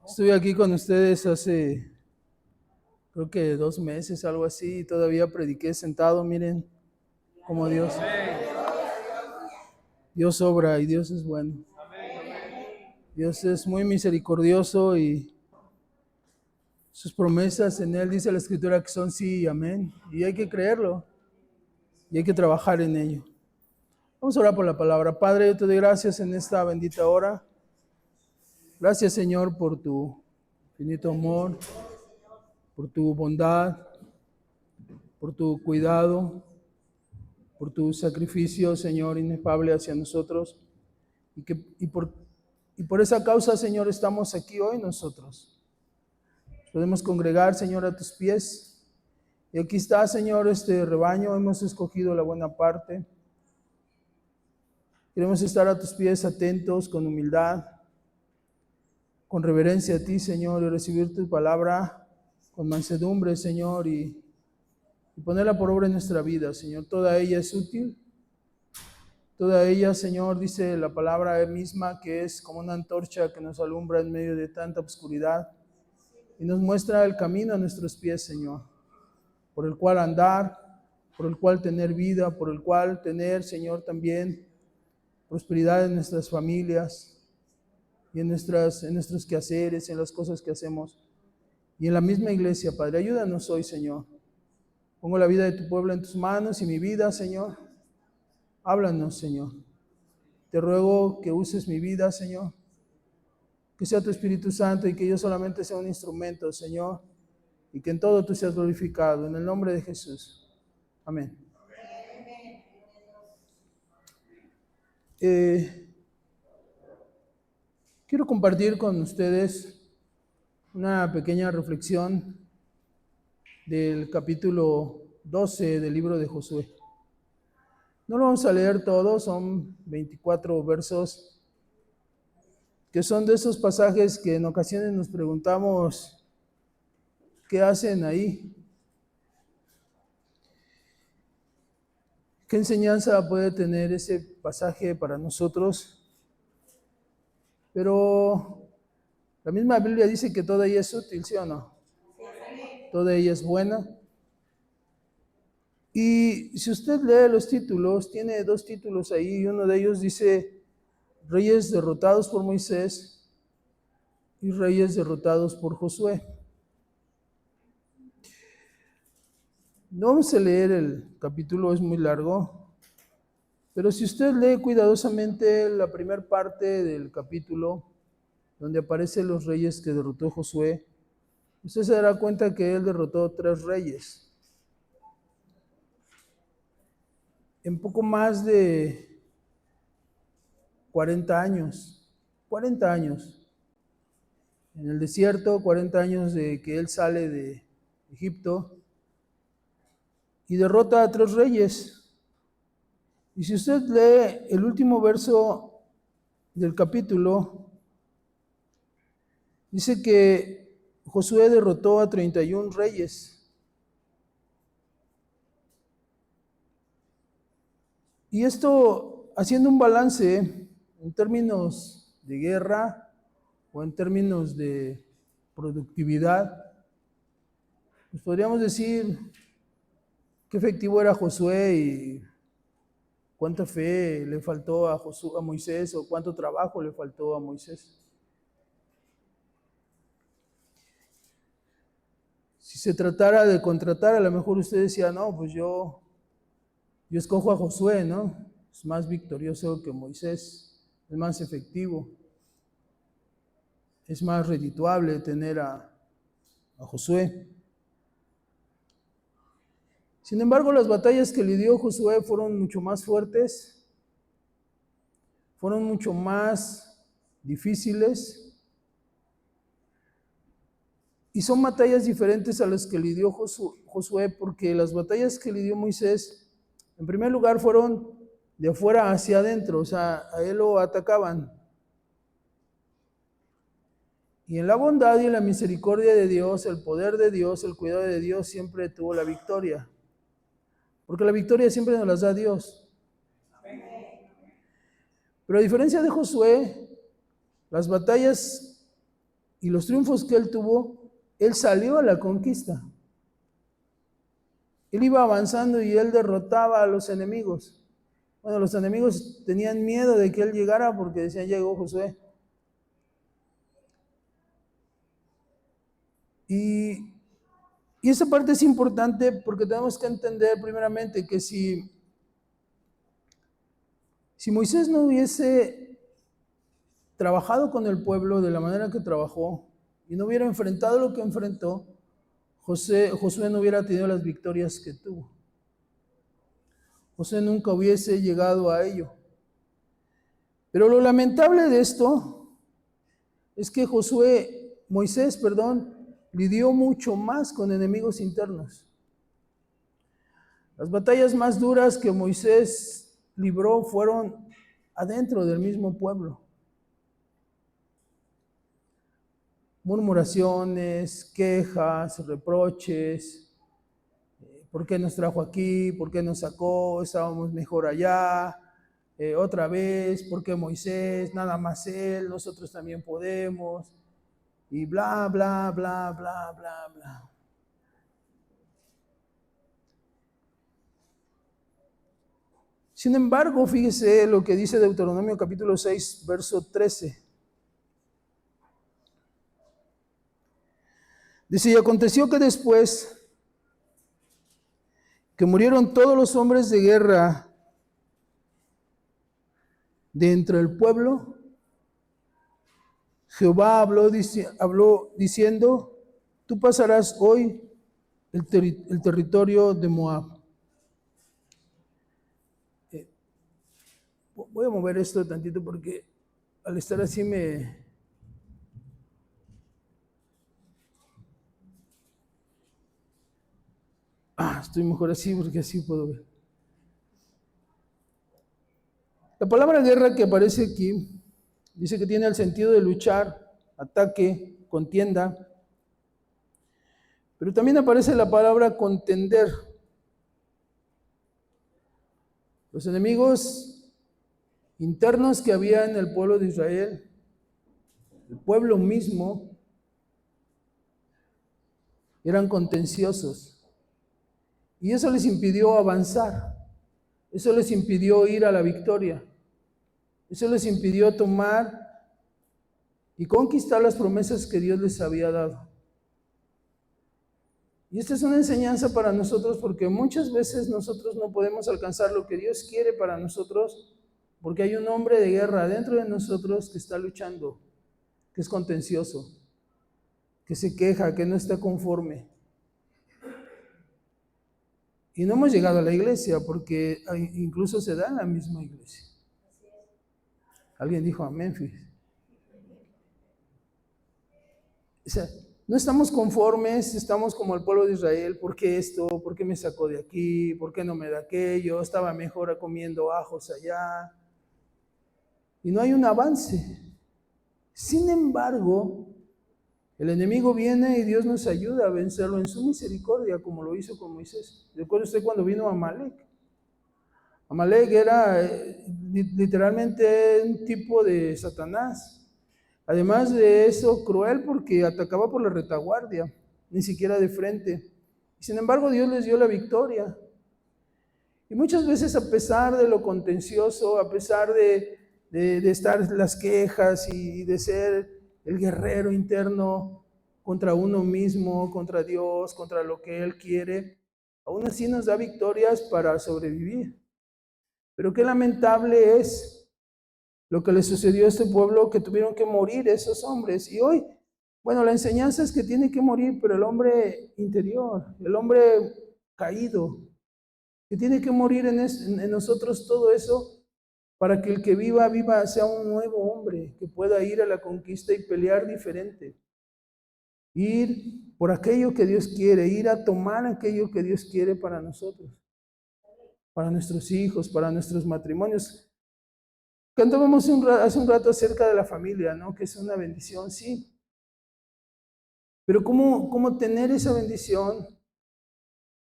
Estuve aquí con ustedes hace, creo que 2 meses, algo así, y todavía prediqué sentado. Miren cómo Dios obra y Dios es bueno. Dios es muy misericordioso y sus promesas en Él, dice la Escritura, que son sí y amén. Y hay que creerlo y hay que trabajar en ello. Vamos a orar por la palabra. Padre, yo te doy gracias en esta bendita hora. Gracias, Señor, por tu infinito amor, por tu bondad, por tu cuidado, por tu sacrificio, Señor, inefable hacia nosotros. Y por esa causa, Señor, estamos aquí hoy nosotros. Podemos congregar, Señor, a tus pies. Y aquí está, Señor, este rebaño. Hemos escogido la buena parte. Queremos estar a tus pies atentos, con humildad, con reverencia a ti, Señor, y recibir tu palabra con mansedumbre, Señor, y ponerla por obra en nuestra vida, Señor. Toda ella es útil. Toda ella, Señor, dice la palabra misma, que es como una antorcha que nos alumbra en medio de tanta oscuridad y nos muestra el camino a nuestros pies, Señor, por el cual andar, por el cual tener vida, por el cual tener, Señor, también prosperidad en nuestras familias y en nuestros quehaceres, en las cosas que hacemos y en la misma iglesia, Padre. Ayúdanos hoy, Señor. Pongo la vida de tu pueblo en tus manos y mi vida, Señor. Háblanos, Señor. Te ruego que uses mi vida, Señor. Que sea tu Espíritu Santo y que yo solamente sea un instrumento, Señor. Y que en todo tú seas glorificado. En el nombre de Jesús. Amén. Quiero compartir con ustedes una pequeña reflexión del capítulo 12 del libro de Josué. No lo vamos a leer todo, son 24 versos, que son de esos pasajes que en ocasiones nos preguntamos, ¿qué hacen ahí? ¿Qué enseñanza puede tener ese pasaje para nosotros? Pero la misma Biblia dice que toda ella es útil, ¿sí o no? Toda ella es buena. Y si usted lee los títulos, tiene 2 títulos ahí, y uno de ellos dice Reyes derrotados por Moisés y Reyes derrotados por Josué. No vamos a leer el capítulo, es muy largo, pero si usted lee cuidadosamente la primera parte del capítulo, donde aparecen los reyes que derrotó Josué, usted se dará cuenta que él derrotó 3 reyes. En poco más de 40 años, 40 años. En el desierto, 40 años de que él sale de Egipto y derrota a 3 reyes. Y si usted lee el último verso del capítulo, dice que Josué derrotó a 31 reyes. Y esto, haciendo un balance en términos de guerra o en términos de productividad, pues podríamos decir qué efectivo era Josué y cuánta fe le faltó a Moisés, o cuánto trabajo le faltó a Moisés. Si se tratara de contratar, a lo mejor usted decía, no, pues yo escojo a Josué, ¿no? Es más victorioso que Moisés, es más efectivo, es más redituable tener a Josué. Sin embargo, las batallas que lidió Josué fueron mucho más fuertes, fueron mucho más difíciles, y son batallas diferentes a las que lidió Josué, porque las batallas que lidió Moisés, en primer lugar, fueron de afuera hacia adentro, o sea, a él lo atacaban. Y en la bondad y en la misericordia de Dios, el poder de Dios, el cuidado de Dios, siempre tuvo la victoria. Porque la victoria siempre nos la da Dios. Pero a diferencia de Josué, las batallas y los triunfos que él tuvo, él salió a la conquista. Él iba avanzando y él derrotaba a los enemigos. Bueno, los enemigos tenían miedo de que él llegara porque decían, llegó Josué. Y esa parte es importante porque tenemos que entender primeramente que si Moisés no hubiese trabajado con el pueblo de la manera que trabajó y no hubiera enfrentado lo que enfrentó, Josué no hubiera tenido las victorias que tuvo. Josué nunca hubiese llegado a ello. Pero lo lamentable de esto es que Moisés, lidió mucho más con enemigos internos. Las batallas más duras que Moisés libró fueron adentro del mismo pueblo. Murmuraciones, quejas, reproches. ¿Por qué nos trajo aquí? ¿Por qué nos sacó? Estábamos mejor allá. Otra vez, ¿por qué Moisés? Nada más él, nosotros también podemos. Y bla, bla, bla, bla, bla, bla. Sin embargo, fíjese lo que dice Deuteronomio capítulo 6, verso 13. Dice, y aconteció que después que murieron todos los hombres de guerra de entre el pueblo, Jehová habló diciendo, tú pasarás hoy el territorio de Moab. Voy a mover esto tantito porque al estar así estoy mejor así porque así puedo ver. La palabra guerra que aparece aquí dice que tiene el sentido de luchar, ataque, contienda, pero también aparece la palabra contender. Los enemigos internos que había en el pueblo de Israel, el pueblo mismo, eran contenciosos. Y eso les impidió avanzar. Eso les impidió ir a la victoria. Eso les impidió tomar y conquistar las promesas que Dios les había dado. Y esta es una enseñanza para nosotros porque muchas veces nosotros no podemos alcanzar lo que Dios quiere para nosotros porque hay un hombre de guerra dentro de nosotros que está luchando, que es contencioso, que se queja, que no está conforme. Y no hemos llegado a la iglesia porque incluso se da en la misma iglesia. Alguien dijo amén, fíjese. O sea, no estamos conformes, estamos como el pueblo de Israel. ¿Por qué esto? ¿Por qué me sacó de aquí? ¿Por qué no me da aquello? Estaba mejor comiendo ajos allá. Y no hay un avance. Sin embargo, el enemigo viene y Dios nos ayuda a vencerlo en su misericordia, como lo hizo con Moisés. ¿Recuerda usted cuando vino Amalek? Amalek era literalmente un tipo de Satanás. Además de eso, cruel porque atacaba por la retaguardia, ni siquiera de frente. Sin embargo, Dios les dio la victoria. Y muchas veces, a pesar de lo contencioso, a pesar de estar las quejas y de ser el guerrero interno contra uno mismo, contra Dios, contra lo que Él quiere, aún así nos da victorias para sobrevivir. Pero qué lamentable es lo que le sucedió a este pueblo, que tuvieron que morir esos hombres. Y hoy, bueno, la enseñanza es que tiene que morir, pero el hombre interior, el hombre caído, que tiene que morir en nosotros todo eso, para que el que viva, sea un nuevo hombre, que pueda ir a la conquista y pelear diferente. Ir por aquello que Dios quiere, ir a tomar aquello que Dios quiere para nosotros, para nuestros hijos, para nuestros matrimonios. Cantábamos hace un rato acerca de la familia, ¿no? Que es una bendición, sí. Pero ¿cómo tener esa bendición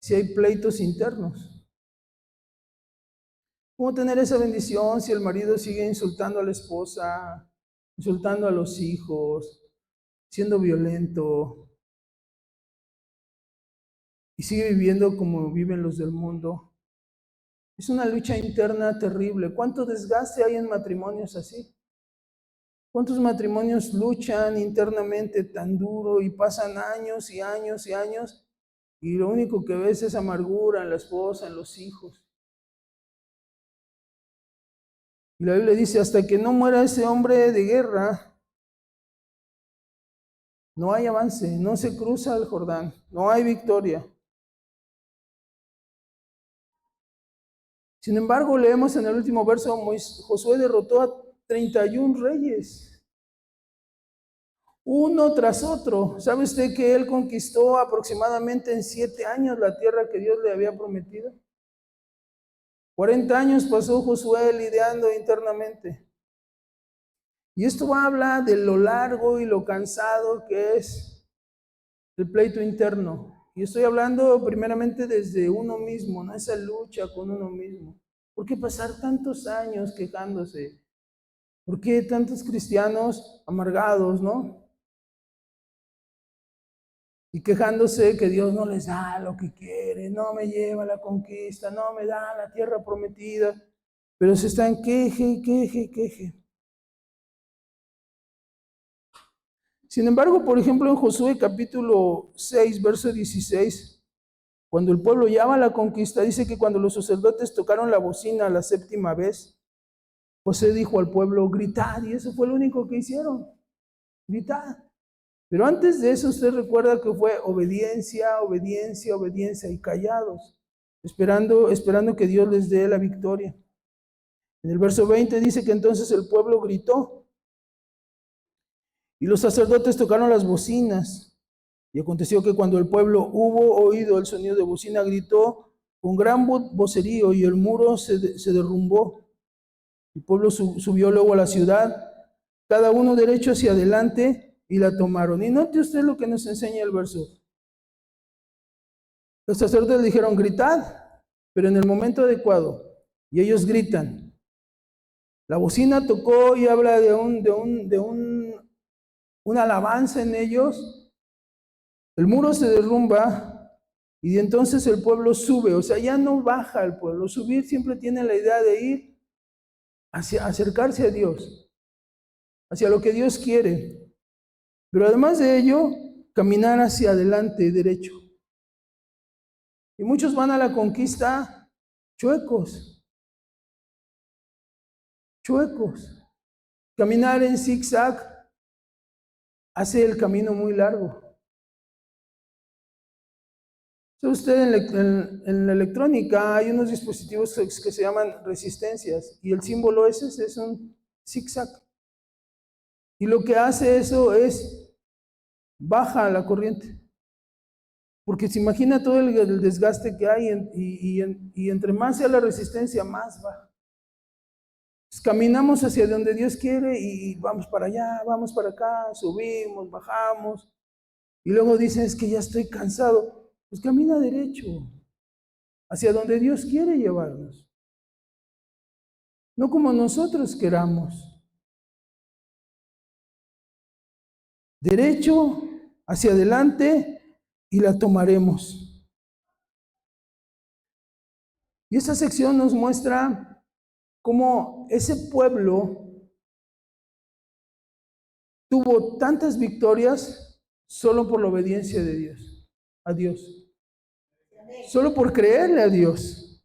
si hay pleitos internos? ¿Cómo tener esa bendición si el marido sigue insultando a la esposa, insultando a los hijos, siendo violento y sigue viviendo como viven los del mundo. Es una lucha interna terrible. ¿Cuánto desgaste hay en matrimonios así? ¿Cuántos matrimonios luchan internamente tan duro y pasan años y años y años y lo único que ves es amargura en la esposa, en los hijos? Y la Biblia dice, hasta que no muera ese hombre de guerra, no hay avance, no se cruza el Jordán, no hay victoria. Sin embargo, leemos en el último verso, Josué derrotó a 31 reyes, uno tras otro. ¿Sabe usted que él conquistó aproximadamente en 7 años la tierra que Dios le había prometido? 40 años pasó Josué lidiando internamente. Y esto habla de lo largo y lo cansado que es el pleito interno. Y estoy hablando primeramente desde uno mismo, ¿no? Esa lucha con uno mismo. ¿Por qué pasar tantos años quejándose? ¿Por qué tantos cristianos amargados, no? Y quejándose que Dios no les da lo que quiere, no me lleva a la conquista, no me da la tierra prometida, pero se están queje. Sin embargo, por ejemplo, en Josué capítulo 6, verso 16, cuando el pueblo ya va a la conquista, dice que cuando los sacerdotes tocaron la bocina la 7ª vez, José dijo al pueblo, gritad, y eso fue lo único que hicieron, gritad. Pero antes de eso, usted recuerda que fue obediencia, obediencia, obediencia, y callados, esperando que Dios les dé la victoria. En el verso 20 dice que entonces el pueblo gritó, y los sacerdotes tocaron las bocinas. Y aconteció que cuando el pueblo hubo oído el sonido de bocina, gritó con gran vocerío y el muro se derrumbó. El pueblo subió luego a la ciudad, cada uno derecho hacia adelante y la tomaron. Y note usted lo que nos enseña el verso. Los sacerdotes dijeron, gritad, pero en el momento adecuado. Y ellos gritan. La bocina tocó y habla de una alabanza en ellos. El muro se derrumba y entonces el pueblo sube, o sea, ya no baja el pueblo. Subir siempre tiene la idea de ir hacia acercarse a Dios, hacia lo que Dios quiere. Pero además de ello, caminar hacia adelante derecho. Y muchos van a la conquista chuecos. Caminar en zigzag hace el camino muy largo. Usted en la electrónica hay unos dispositivos que se llaman resistencias y el símbolo ese es un zigzag. Y lo que hace eso es baja la corriente. Porque se imagina todo el desgaste que hay y entre más sea la resistencia, más baja. Pues caminamos hacia donde Dios quiere y vamos para allá, vamos para acá, subimos, bajamos. Y luego dicen, es que ya estoy cansado. Pues camina derecho, hacia donde Dios quiere llevarnos. No como nosotros queramos. Derecho, hacia adelante y la tomaremos. Y esta sección nos muestra cómo ese pueblo tuvo tantas victorias solo por la obediencia de Dios, a Dios. Solo por creerle a Dios.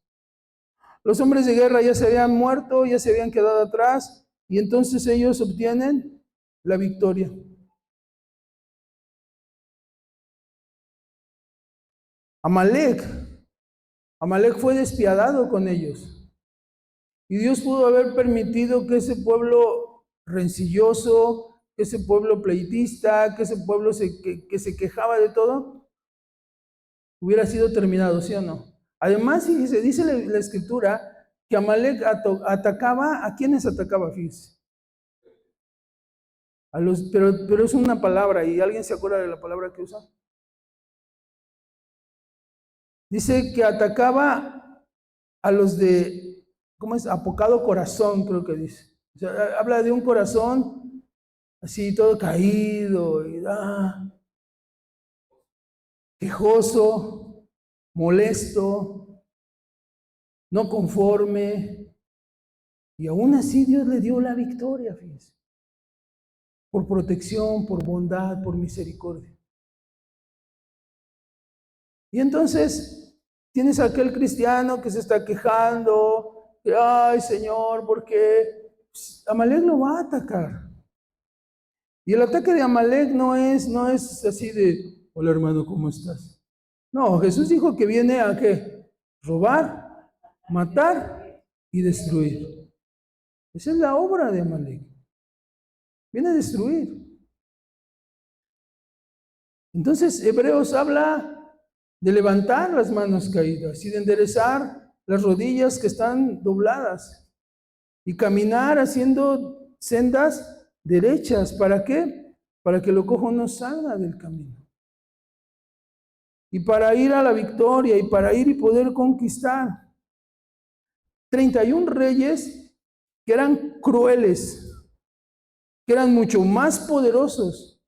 Los hombres de guerra ya se habían muerto, ya se habían quedado atrás, y entonces ellos obtienen la victoria. Amalek fue despiadado con ellos. Y Dios pudo haber permitido que ese pueblo rencilloso, que ese pueblo pleitista, que ese pueblo que se quejaba de todo, hubiera sido terminado, ¿sí o no? Además, se dice la escritura que Amalek atacaba, ¿a quiénes atacaba? Fíjense. Pero es una palabra, ¿y alguien se acuerda de la palabra que usa? Dice que atacaba a los de, ¿cómo es? Apocado corazón, creo que dice. O sea, habla de un corazón así todo caído, y, quejoso, molesto, no conforme, y aún así Dios le dio la victoria, fíjense, por protección, por bondad, por misericordia. Y entonces tienes a aquel cristiano que se está quejando, que, ay Señor, ¿por qué? Pues, Amalek lo va a atacar. Y el ataque de Amalek no es así de, hola hermano, ¿cómo estás? No, Jesús dijo que viene a ¿qué? Robar, matar y destruir. Esa es la obra de Amalek. Viene a destruir. Entonces, Hebreos habla de levantar las manos caídas y de enderezar las rodillas que están dobladas y caminar haciendo sendas derechas. ¿Para qué? Para que lo cojo no salga del camino. Y para ir a la victoria y para ir y poder conquistar. 31 reyes que eran crueles, que eran mucho más poderosos,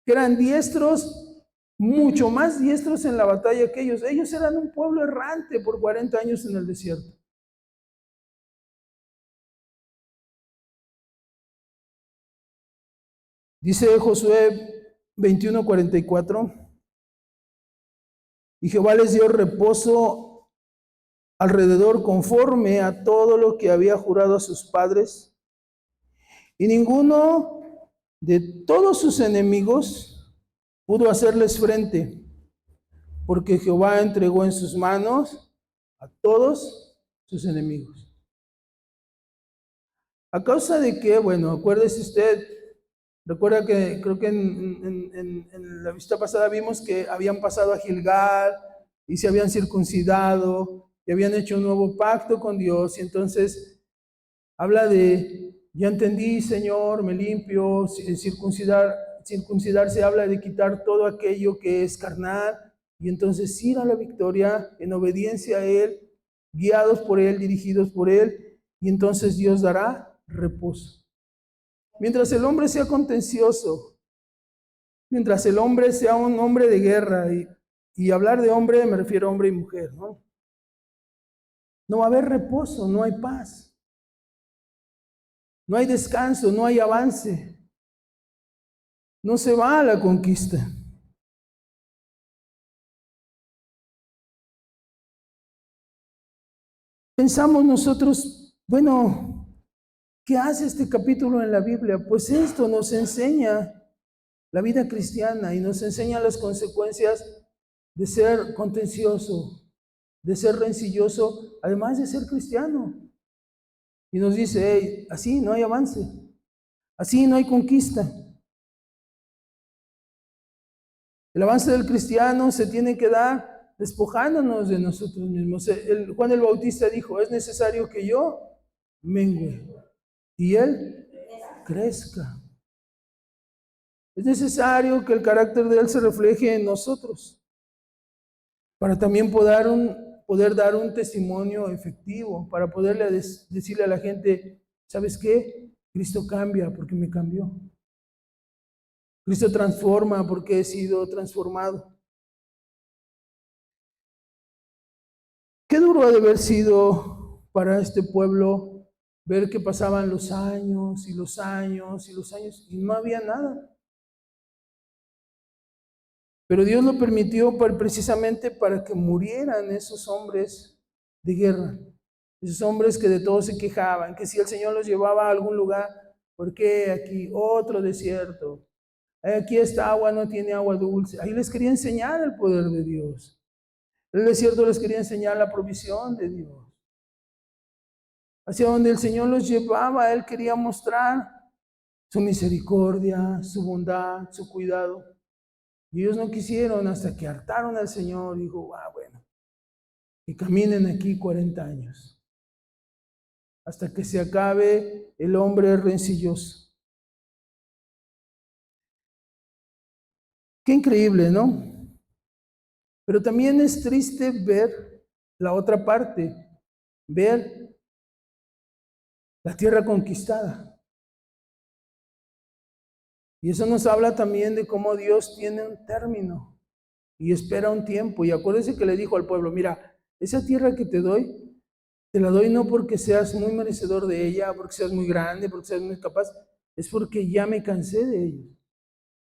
que eran diestros, mucho más diestros en la batalla que ellos. Ellos eran un pueblo errante por 40 años en el desierto. Dice Josué 21:44, y Jehová les dio reposo alrededor conforme a todo lo que había jurado a sus padres, y ninguno de todos sus enemigos pudo hacerles frente, porque Jehová entregó en sus manos a todos sus enemigos. A causa de que, bueno, acuérdese usted, recuerda que creo que en la vista pasada vimos que habían pasado a Gilgal y se habían circuncidado y habían hecho un nuevo pacto con Dios, y entonces habla de, ya entendí, Señor, me limpio, circuncidarse habla de quitar todo aquello que es carnal, y entonces ir a la victoria en obediencia a Él, guiados por Él, dirigidos por Él, y entonces Dios dará reposo. Mientras el hombre sea contencioso, mientras el hombre sea un hombre de guerra, y hablar de hombre me refiero a hombre y mujer, ¿no? No va a haber reposo, no hay paz, no hay descanso, no hay avance, no se va a la conquista. Pensamos nosotros, bueno, ¿qué hace este capítulo en la Biblia? Pues esto nos enseña la vida cristiana y nos enseña las consecuencias de ser contencioso, de ser rencilloso, además de ser cristiano. Y nos dice, hey, así no hay avance, así no hay conquista. El avance del cristiano se tiene que dar despojándonos de nosotros mismos. Juan el Bautista dijo, es necesario que yo mengüe y él crezca. Es necesario que el carácter de él se refleje en nosotros para también poder dar un testimonio efectivo, para poderle decirle a la gente, ¿sabes qué? Cristo cambia porque me cambió. Cristo transforma porque he sido transformado. Qué duro ha de haber sido para este pueblo ver que pasaban los años y los años y los años y no había nada. Pero Dios lo permitió precisamente para que murieran esos hombres de guerra, esos hombres que de todo se quejaban, que si el Señor los llevaba a algún lugar, ¿por qué aquí otro desierto? Aquí esta agua no tiene agua dulce. Ahí les quería enseñar el poder de Dios. El desierto les quería enseñar la provisión de Dios. Hacia donde el Señor los llevaba, Él quería mostrar su misericordia, su bondad, su cuidado. Y ellos no quisieron hasta que hartaron al Señor. Dijo, bueno, que caminen aquí 40 años, hasta que se acabe el hombre rencilloso. Qué increíble, ¿no? Pero también es triste ver la otra parte, ver la tierra conquistada. Y eso nos habla también de cómo Dios tiene un término y espera un tiempo. Y acuérdense que le dijo al pueblo, mira, esa tierra que te doy, te la doy no porque seas muy merecedor de ella, porque seas muy grande, porque seas muy capaz, es porque ya me cansé de ellos.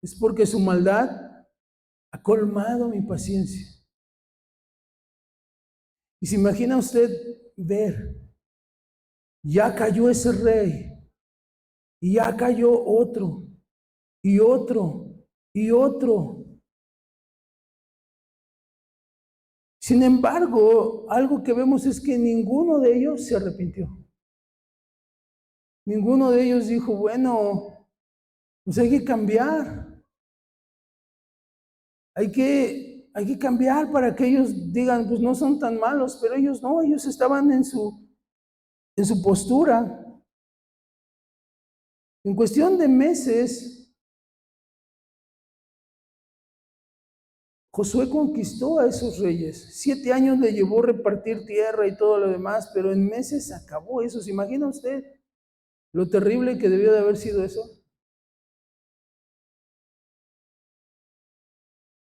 Es porque su maldad ha colmado mi paciencia. Y se imagina usted ver, ya cayó ese rey, y ya cayó otro, y otro, y otro. Sin embargo, algo que vemos es que ninguno de ellos se arrepintió. Ninguno de ellos dijo, bueno, pues hay que cambiar. Hay que cambiar para que ellos digan, pues no son tan malos, pero ellos no, ellos estaban en su postura. En cuestión de meses, Josué conquistó a esos reyes. 7 años le llevó repartir tierra y todo lo demás, pero en meses acabó eso. ¿Se imagina usted lo terrible que debió de haber sido eso?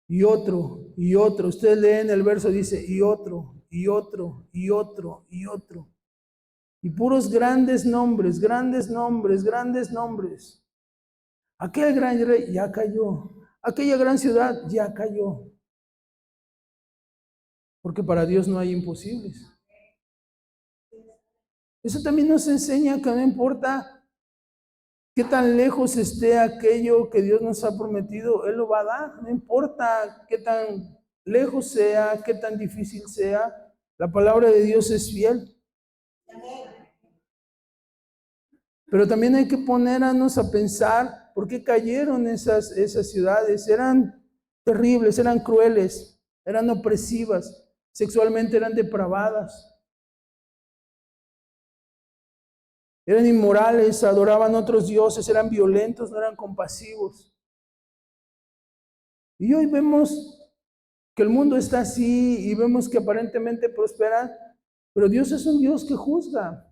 Y otro, y otro. Usted lee en el verso, dice, y otro, y otro, y otro, y otro. Y puros grandes nombres, grandes nombres, grandes nombres. Aquel gran rey ya cayó. Aquella gran ciudad ya cayó. Porque para Dios no hay imposibles. Eso también nos enseña que no importa qué tan lejos esté aquello que Dios nos ha prometido, Él lo va a dar. No importa qué tan lejos sea, qué tan difícil sea, la palabra de Dios es fiel. Pero también hay que ponernos a pensar por qué cayeron esas ciudades. Eran terribles, eran crueles, eran opresivas, sexualmente eran depravadas. Eran inmorales, adoraban otros dioses, eran violentos, no eran compasivos. Y hoy vemos que el mundo está así y vemos que aparentemente prospera, pero Dios es un Dios que juzga.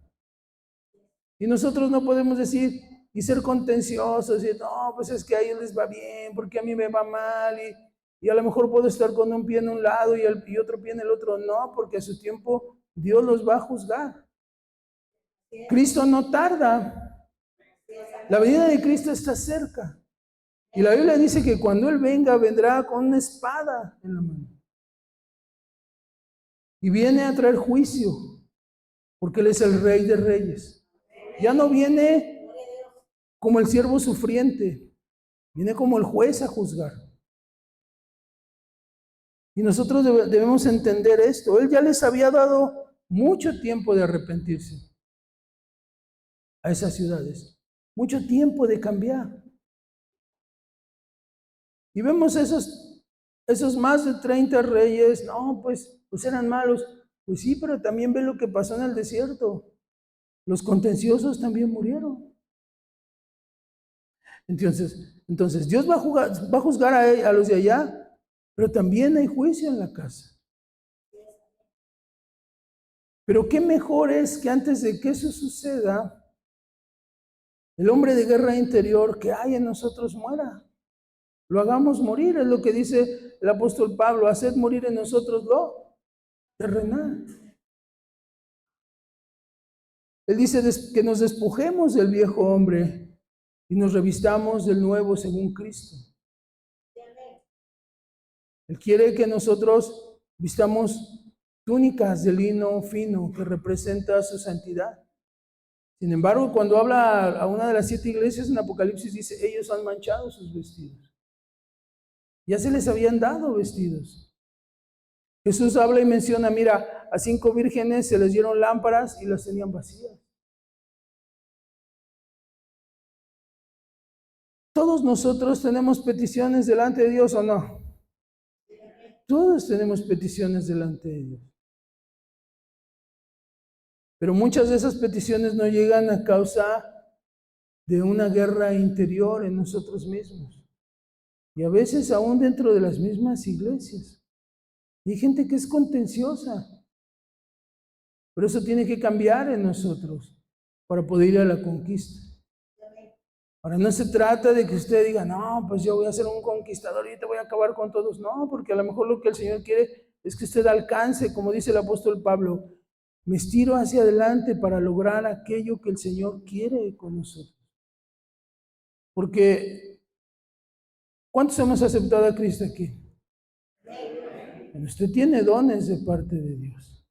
Y nosotros no podemos decir y ser contenciosos y no, pues es que a ellos les va bien, porque a mí me va mal y a lo mejor puedo estar con un pie en un lado y otro pie en el otro. No, porque a su tiempo Dios los va a juzgar. Cristo no tarda. La venida de Cristo está cerca. Y la Biblia dice que cuando Él venga, vendrá con una espada en la mano. Y viene a traer juicio, porque Él es el Rey de Reyes. Ya no viene como el siervo sufriente, viene como el juez a juzgar. Y nosotros debemos entender esto. Él ya les había dado mucho tiempo de arrepentirse a esas ciudades, mucho tiempo de cambiar. Y vemos esos más de 30 reyes, no, pues eran malos. Pues sí, pero también ve lo que pasó en el desierto. Los contenciosos también murieron. Entonces Dios va a juzgar a los de allá, pero también hay juicio en la casa. Pero qué mejor es que antes de que eso suceda, el hombre de guerra interior que hay en nosotros muera. Lo hagamos morir, es lo que dice el apóstol Pablo, haced morir en nosotros lo terrenal. Él dice que nos despojemos del viejo hombre y nos revistamos del nuevo según Cristo. Él quiere que nosotros vistamos túnicas de lino fino que representa su santidad. Sin embargo, cuando habla a una de las 7 iglesias en Apocalipsis, dice, ellos han manchado sus vestidos. Ya se les habían dado vestidos. Jesús habla y menciona, mira, a 5 vírgenes se les dieron lámparas y las tenían vacías. Todos nosotros tenemos peticiones delante de Dios, ¿o no? Todos tenemos peticiones delante de Dios. Pero muchas de esas peticiones no llegan a causa de una guerra interior en nosotros mismos. Y a veces aún dentro de las mismas iglesias. Hay gente que es contenciosa. Pero eso tiene que cambiar en nosotros para poder ir a la conquista. Ahora, no se trata de que usted diga, no, pues yo voy a ser un conquistador y te voy a acabar con todos. No, porque a lo mejor lo que el Señor quiere es que usted alcance, como dice el apóstol Pablo, me estiro hacia adelante para lograr aquello que el Señor quiere con nosotros. Porque, ¿cuántos hemos aceptado a Cristo aquí? Bueno, usted tiene dones de parte de Dios.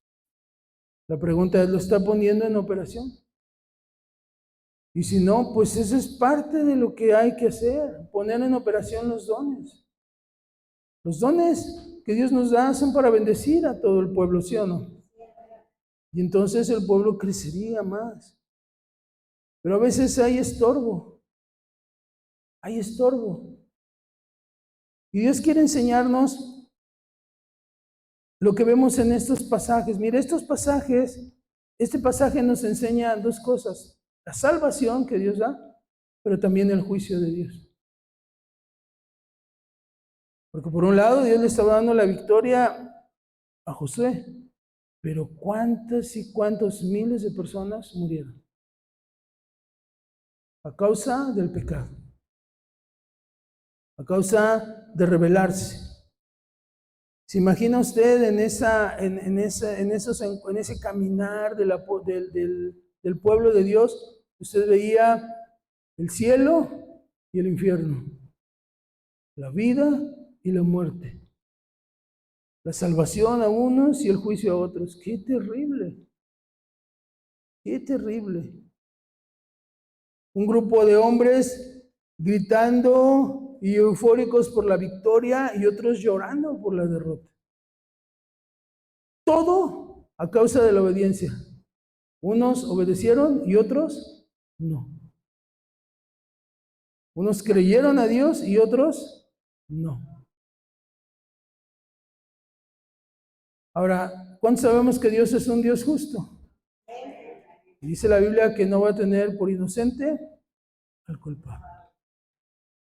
La pregunta es, ¿lo está poniendo en operación? Y si no, pues eso es parte de lo que hay que hacer, poner en operación los dones. Los dones que Dios nos da son para bendecir a todo el pueblo, ¿sí o no? Y entonces el pueblo crecería más. Pero a veces hay estorbo. Hay estorbo. Y Dios quiere enseñarnos lo que vemos en estos pasajes. Mire, este pasaje nos enseña dos cosas. La salvación que Dios da, pero también el juicio de Dios. Porque por un lado Dios le estaba dando la victoria a Josué, pero ¿cuántas y cuántos miles de personas murieron? A causa del pecado, a causa de rebelarse. ¿Se imagina usted en ese caminar del pueblo de Dios? Usted veía el cielo y el infierno, la vida y la muerte, la salvación a unos y el juicio a otros. ¡Qué terrible! ¡Qué terrible! Un grupo de hombres gritando y eufóricos por la victoria y otros llorando por la derrota. Todo a causa de la obediencia. Unos obedecieron y otros no. Unos creyeron a Dios y otros no. Ahora, ¿cuántos sabemos que Dios es un Dios justo? Dice la Biblia que no va a tener por inocente al culpable.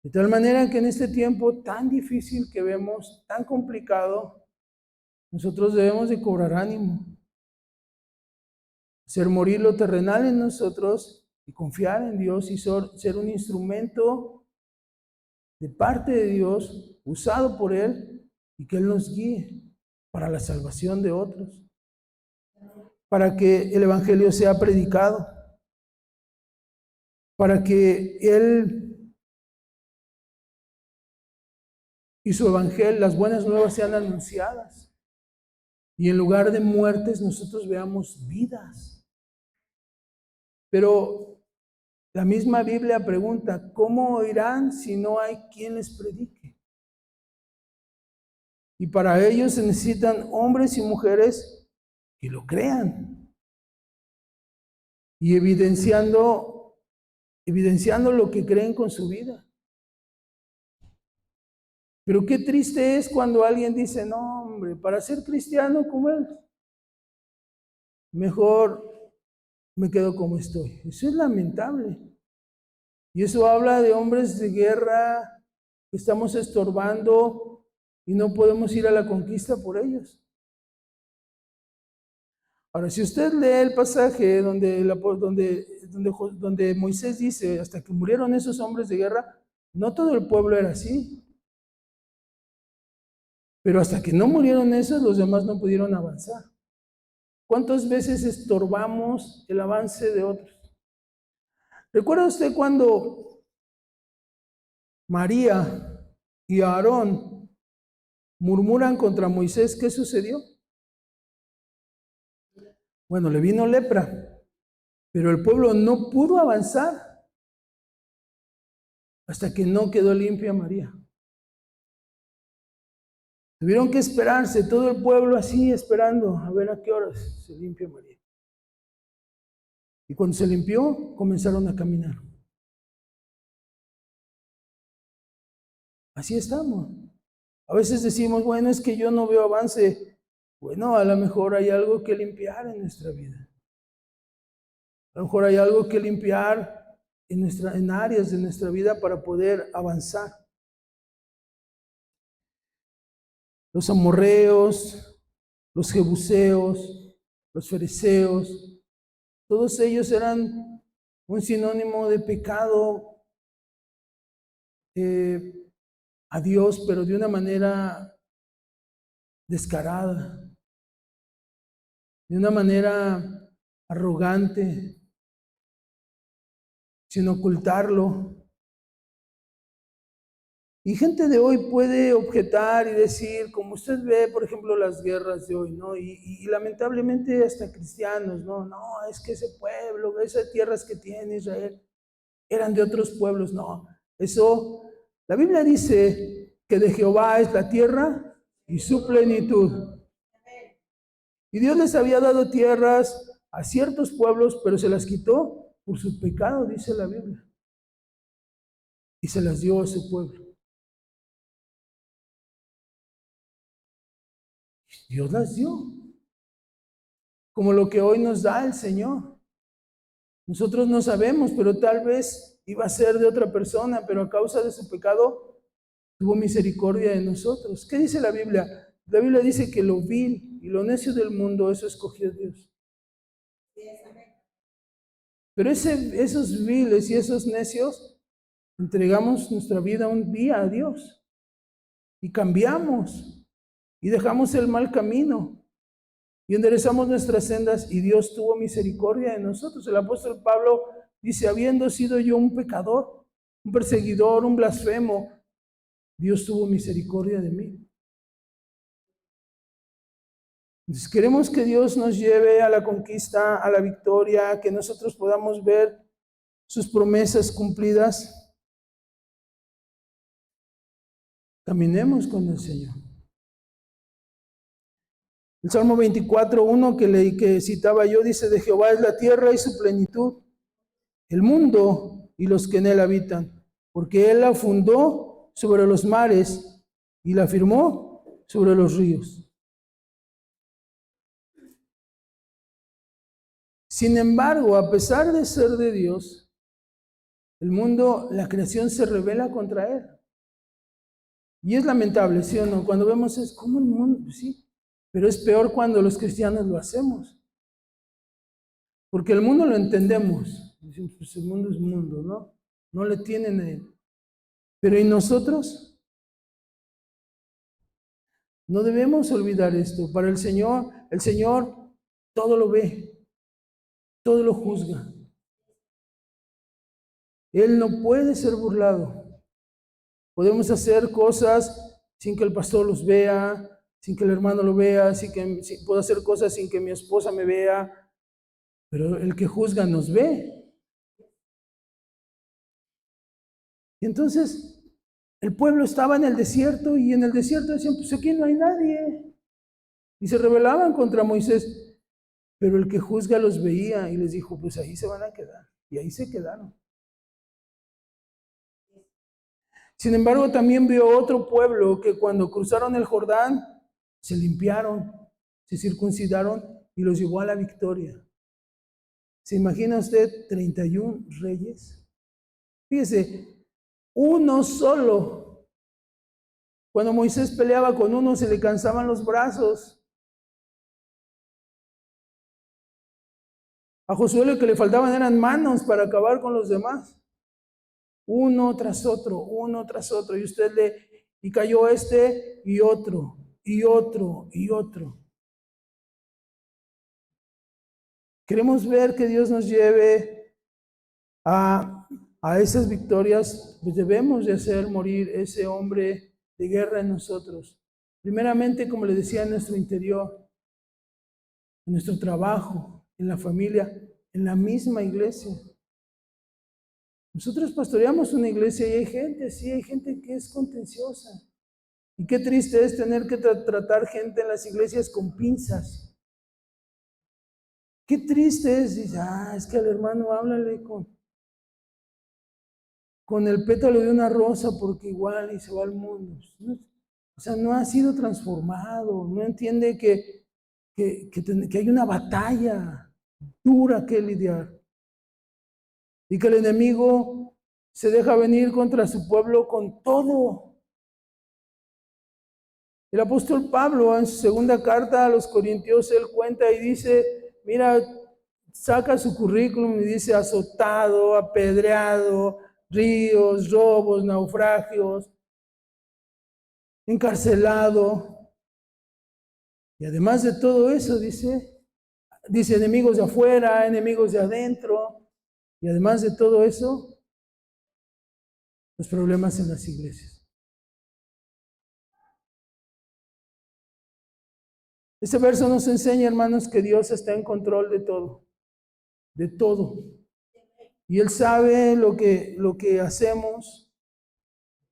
De tal manera que en este tiempo tan difícil que vemos, tan complicado, nosotros debemos de cobrar ánimo, hacer morir lo terrenal en nosotros y confiar en Dios y ser un instrumento de parte de Dios, usado por Él, y que Él nos guíe para la salvación de otros, para que el Evangelio sea predicado, para que Él y su Evangelio, las buenas nuevas, sean anunciadas. Y en lugar de muertes, nosotros veamos vidas. Pero la misma Biblia pregunta, ¿cómo oirán si no hay quien les predique? Y para ello se necesitan hombres y mujeres que lo crean. Y evidenciando lo que creen con su vida. Pero qué triste es cuando alguien dice, no, hombre, para ser cristiano como él, mejor me quedo como estoy. Eso es lamentable. Y eso habla de hombres de guerra que estamos estorbando y no podemos ir a la conquista por ellos. Ahora, si usted lee el pasaje donde Moisés dice, hasta que murieron esos hombres de guerra, no todo el pueblo era así. Pero hasta que no murieron esos, los demás no pudieron avanzar. ¿Cuántas veces estorbamos el avance de otros? ¿Recuerda usted cuando María y Aarón murmuran contra Moisés? ¿Qué sucedió? Bueno, le vino lepra, pero el pueblo no pudo avanzar hasta que no quedó limpia María. Tuvieron que esperarse, todo el pueblo así esperando a ver a qué horas se limpia María. Y cuando se limpió, comenzaron a caminar. Así estamos. A veces decimos, bueno, es que yo no veo avance. Bueno, a lo mejor hay algo que limpiar en nuestra vida. A lo mejor hay algo que limpiar en áreas de nuestra vida para poder avanzar. Los amorreos, los jebuseos, los fereceos, todos ellos eran un sinónimo de pecado a Dios, pero de una manera descarada, de una manera arrogante, sin ocultarlo. Y gente de hoy puede objetar y decir, como usted ve, por ejemplo, las guerras de hoy, ¿no? Y lamentablemente hasta cristianos, ¿no? No, es que ese pueblo, esas tierras que tiene Israel, eran de otros pueblos. No, eso, la Biblia dice que de Jehová es la tierra y su plenitud. Y Dios les había dado tierras a ciertos pueblos, pero se las quitó por su pecado, dice la Biblia. Y se las dio a su pueblo. Dios las dio, como lo que hoy nos da el Señor. Nosotros no sabemos, pero tal vez iba a ser de otra persona, pero a causa de su pecado tuvo misericordia de nosotros. ¿Qué dice la Biblia? La Biblia dice que lo vil y lo necio del mundo, eso escogió Dios. Pero esos viles y esos necios, entregamos nuestra vida un día a Dios y cambiamos y dejamos el mal camino y enderezamos nuestras sendas y Dios tuvo misericordia de nosotros. El apóstol Pablo dice, habiendo sido yo un pecador, un perseguidor, un blasfemo, Dios tuvo misericordia de mí. Entonces, queremos que Dios nos lleve a la conquista, a la victoria, que nosotros podamos ver sus promesas cumplidas. Caminemos con el Señor. El Salmo 24:1 que citaba yo dice, de Jehová es la tierra y su plenitud, el mundo y los que en él habitan, porque él la fundó sobre los mares y la firmó sobre los ríos. Sin embargo, a pesar de ser de Dios, el mundo, la creación se rebela contra él. Y es lamentable, ¿sí o no? Cuando vemos es como el mundo, sí, pero es peor cuando los cristianos lo hacemos. Porque el mundo lo entendemos. Decimos, pues el mundo es mundo, ¿no? No le tienen a él. Pero ¿y nosotros? No debemos olvidar esto. Para el Señor todo lo ve, todo lo juzga. Él no puede ser burlado. Podemos hacer cosas sin que el pastor los vea, sin que el hermano lo vea, puedo hacer cosas sin que mi esposa me vea, pero el que juzga nos ve. Y entonces el pueblo estaba en el desierto y en el desierto decían, pues aquí no hay nadie. Y se rebelaban contra Moisés, pero el que juzga los veía y les dijo, pues ahí se van a quedar. Y ahí se quedaron. Sin embargo, también vio otro pueblo que cuando cruzaron el Jordán, se limpiaron, se circuncidaron y los llevó a la victoria. ¿Se imagina usted 31 reyes? Fíjese, uno solo. Cuando Moisés peleaba con uno, se le cansaban los brazos. A Josué lo que le faltaban eran manos para acabar con los demás. Uno tras otro, uno tras otro. Y cayó este y otro, y otro, y otro. Queremos ver que Dios nos lleve a esas victorias, pues debemos de hacer morir ese hombre de guerra en nosotros. Primeramente, como le decía, en nuestro interior, en nuestro trabajo, en la familia, en la misma iglesia. Nosotros pastoreamos una iglesia y hay gente que es contenciosa. Y qué triste es tener que tratar gente en las iglesias con pinzas. Qué triste es, dice, es que al hermano háblale con el pétalo de una rosa porque igual y se va al mundo. O sea, no ha sido transformado, no entiende que hay una batalla dura que lidiar. Y que el enemigo se deja venir contra su pueblo con todo. El apóstol Pablo en su segunda carta a los Corintios, él cuenta y dice, mira, saca su currículum y dice azotado, apedreado, ríos, robos, naufragios, encarcelado. Y además de todo eso, dice enemigos de afuera, enemigos de adentro. Y además de todo eso, los problemas en las iglesias. Este verso nos enseña, hermanos, que Dios está en control de todo, de todo. Y Él sabe lo que hacemos,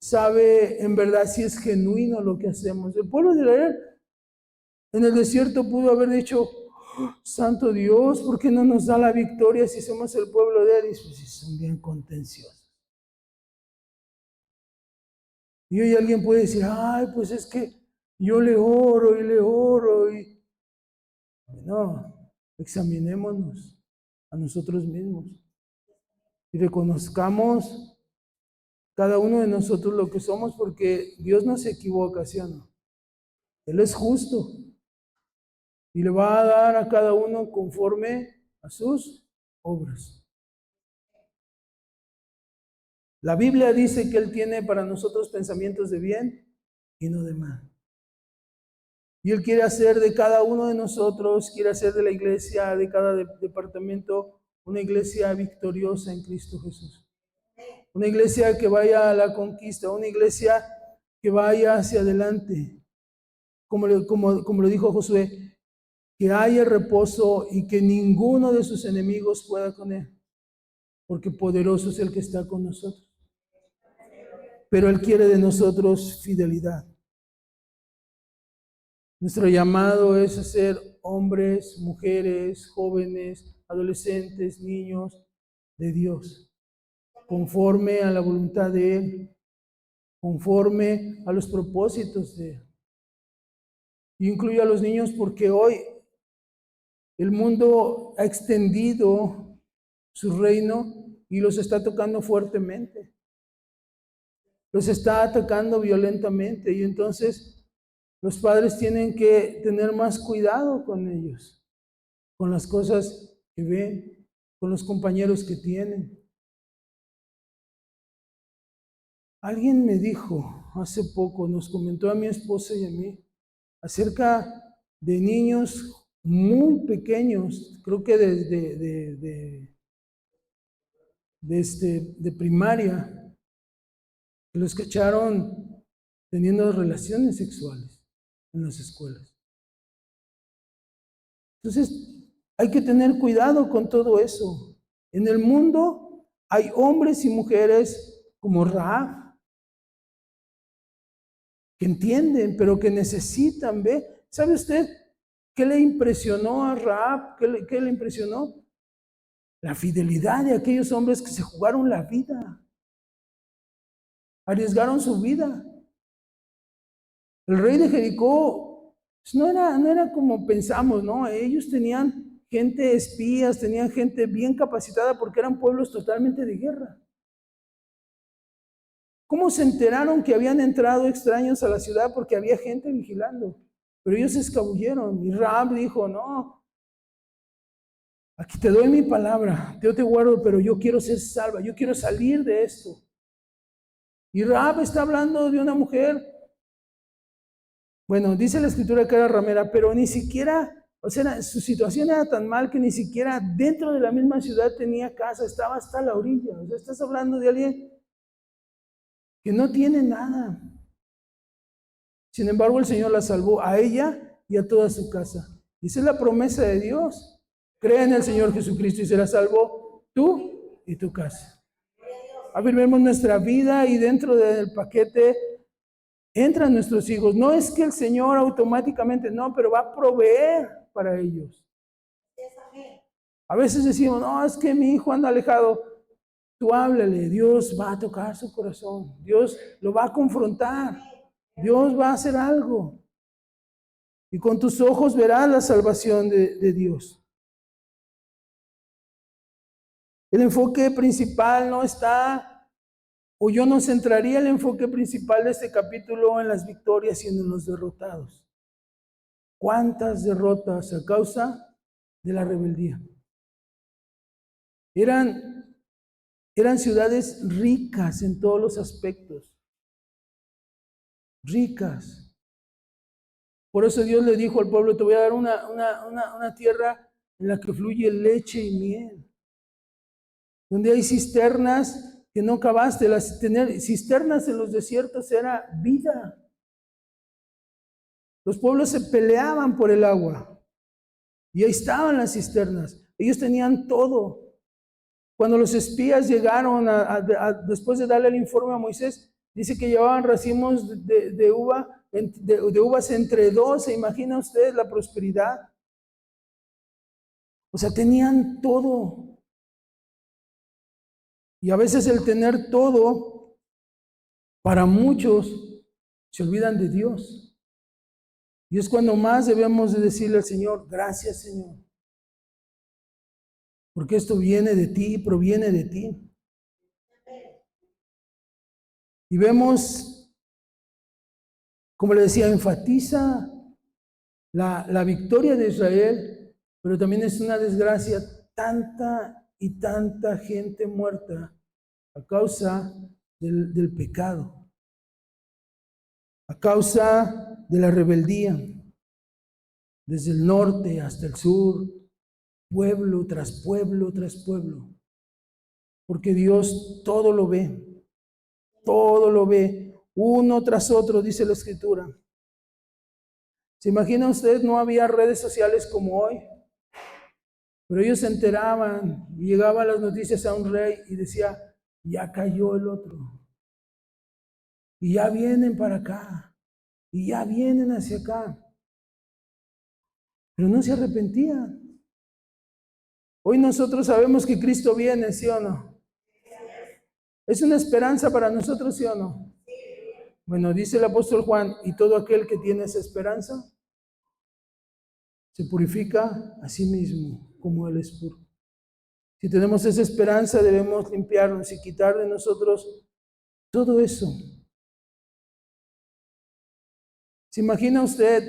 sabe en verdad si es genuino lo que hacemos. El pueblo de Israel en el desierto pudo haber dicho, Santo Dios, ¿por qué no nos da la victoria si somos el pueblo de Él? Y pues, son bien contenciosos. Y hoy alguien puede decir, ay, pues es que yo le oro y le oro. No, examinémonos a nosotros mismos y reconozcamos cada uno de nosotros lo que somos, porque Dios no se equivoca, ¿sí o no? Él es justo y le va a dar a cada uno conforme a sus obras. La Biblia dice que Él tiene para nosotros pensamientos de bien y no de mal. Y Él quiere hacer de cada uno de nosotros, quiere hacer de la iglesia, de cada departamento, una iglesia victoriosa en Cristo Jesús. Una iglesia que vaya a la conquista, una iglesia que vaya hacia adelante. Como lo dijo Josué, que haya reposo y que ninguno de sus enemigos pueda con Él. Porque poderoso es el que está con nosotros. Pero Él quiere de nosotros fidelidad. Nuestro llamado es a ser hombres, mujeres, jóvenes, adolescentes, niños de Dios, conforme a la voluntad de Él, conforme a los propósitos de Él. Y incluyo a los niños porque hoy el mundo ha extendido su reino y los está tocando fuertemente. Los está atacando violentamente y entonces los padres tienen que tener más cuidado con ellos, con las cosas que ven, con los compañeros que tienen. Alguien me dijo hace poco, nos comentó a mi esposa y a mí, acerca de niños muy pequeños, creo que de primaria, que los cacharon teniendo relaciones sexuales en las escuelas. Entonces, hay que tener cuidado con todo eso. En el mundo hay hombres y mujeres como Rahab, que entienden, pero que necesitan ver. ¿Sabe usted qué le impresionó a Rahab? ¿Qué le impresionó? La fidelidad de aquellos hombres que se jugaron la vida, arriesgaron su vida. El rey de Jericó pues no era como pensamos, ¿no? Ellos tenían gente espías, tenían gente bien capacitada porque eran pueblos totalmente de guerra. ¿Cómo se enteraron que habían entrado extraños a la ciudad? Porque había gente vigilando. Pero ellos se escabulleron y Rahab dijo, no, aquí te doy mi palabra, yo te guardo, pero yo quiero ser salva, yo quiero salir de esto. Y Rahab está hablando de una mujer, bueno, dice la escritura que era ramera, pero ni siquiera, o sea, su situación era tan mal que ni siquiera dentro de la misma ciudad tenía casa, estaba hasta la orilla. O sea, estás hablando de alguien que no tiene nada. Sin embargo, el Señor la salvó a ella y a toda su casa. Y esa es la promesa de Dios. Cree en el Señor Jesucristo y serás salvo tú y tu casa. Afirmemos nuestra vida y dentro del paquete entran nuestros hijos. No es que el Señor automáticamente, no, pero va a proveer para ellos. A veces decimos, no, es que mi hijo anda alejado. Tú háblale, Dios va a tocar su corazón. Dios lo va a confrontar. Dios va a hacer algo. Y con tus ojos verás la salvación de Dios. El enfoque principal no está, o yo no centraría el enfoque principal de este capítulo en las victorias, sino en los derrotados. ¿Cuántas derrotas a causa de la rebeldía? Eran Eran ciudades ricas en todos los aspectos. Ricas. Por eso Dios le dijo al pueblo, te voy a dar una tierra en la que fluye leche y miel. Donde hay cisternas que no cavaste. Tener cisternas en los desiertos era vida. Los pueblos se peleaban por el agua. Y ahí estaban las cisternas. Ellos tenían todo. Cuando los espías llegaron después de darle el informe a Moisés, dice que llevaban racimos de uvas entre 12. ¿Imagina usted la prosperidad? O sea, tenían todo. Y a veces el tener todo, para muchos, se olvidan de Dios. Y es cuando más debemos de decirle al Señor, gracias Señor. Porque esto viene de ti, proviene de ti. Y vemos, como le decía, enfatiza la victoria de Israel, pero también es una desgracia tanta y tanta gente muerta a causa del pecado, a causa de la rebeldía, desde el norte hasta el sur, pueblo tras pueblo tras pueblo, porque Dios todo lo ve, uno tras otro, dice la Escritura. ¿Se imagina usted? No había redes sociales como hoy, pero ellos se enteraban y llegaban las noticias a un rey y decía, ya cayó el otro, y ya vienen para acá, y ya vienen hacia acá, pero no se arrepentían. Hoy nosotros sabemos que Cristo viene, ¿sí o no? ¿Es una esperanza para nosotros, sí o no? Bueno, dice el apóstol Juan, y todo aquel que tiene esa esperanza se purifica a sí mismo como Él es puro. Si tenemos esa esperanza, debemos limpiarnos y quitar de nosotros todo eso. ¿Se imagina usted,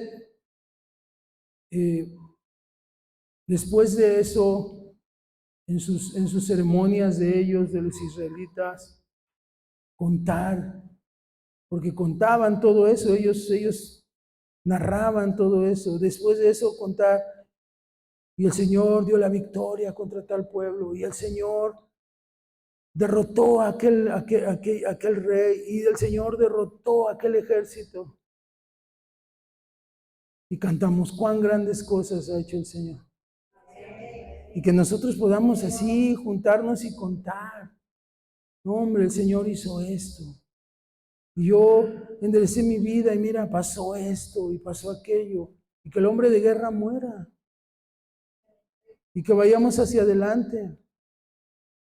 después de eso, en sus ceremonias de ellos, de los israelitas, contar? Porque contaban todo eso, ellos narraban todo eso. Después de eso, contar, y el Señor dio la victoria contra tal pueblo, y el Señor derrotó a aquel rey, y el Señor derrotó a aquel ejército. Y cantamos, cuán grandes cosas ha hecho el Señor. Y que nosotros podamos así juntarnos y contar. No, hombre, el Señor hizo esto. Y yo enderecé mi vida y mira, pasó esto y pasó aquello. Y que el hombre de guerra muera. Y que vayamos hacia adelante.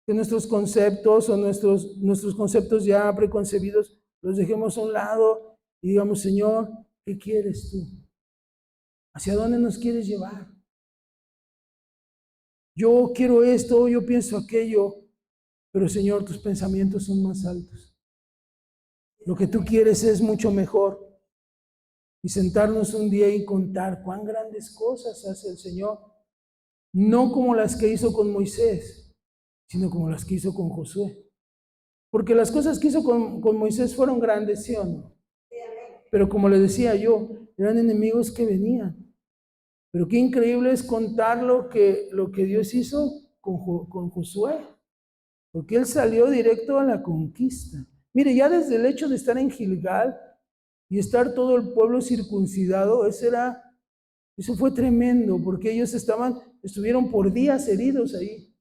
Que nuestros conceptos o nuestros conceptos ya preconcebidos los dejemos a un lado y digamos, Señor, ¿qué quieres tú? ¿Hacia dónde nos quieres llevar? Yo quiero esto, yo pienso aquello, pero Señor, tus pensamientos son más altos. Lo que tú quieres es mucho mejor. Y sentarnos un día y contar cuán grandes cosas hace el Señor. No como las que hizo con Moisés, sino como las que hizo con Josué. Porque las cosas que hizo con Moisés fueron grandes, ¿sí o no? Pero como le decía yo, eran enemigos que venían. Pero qué increíble es contar lo que Dios hizo con Josué. Porque él salió directo a la conquista. Mire, ya desde el hecho de estar en Gilgal y estar todo el pueblo circuncidado, eso fue tremendo, porque ellos estuvieron por días heridos ahí.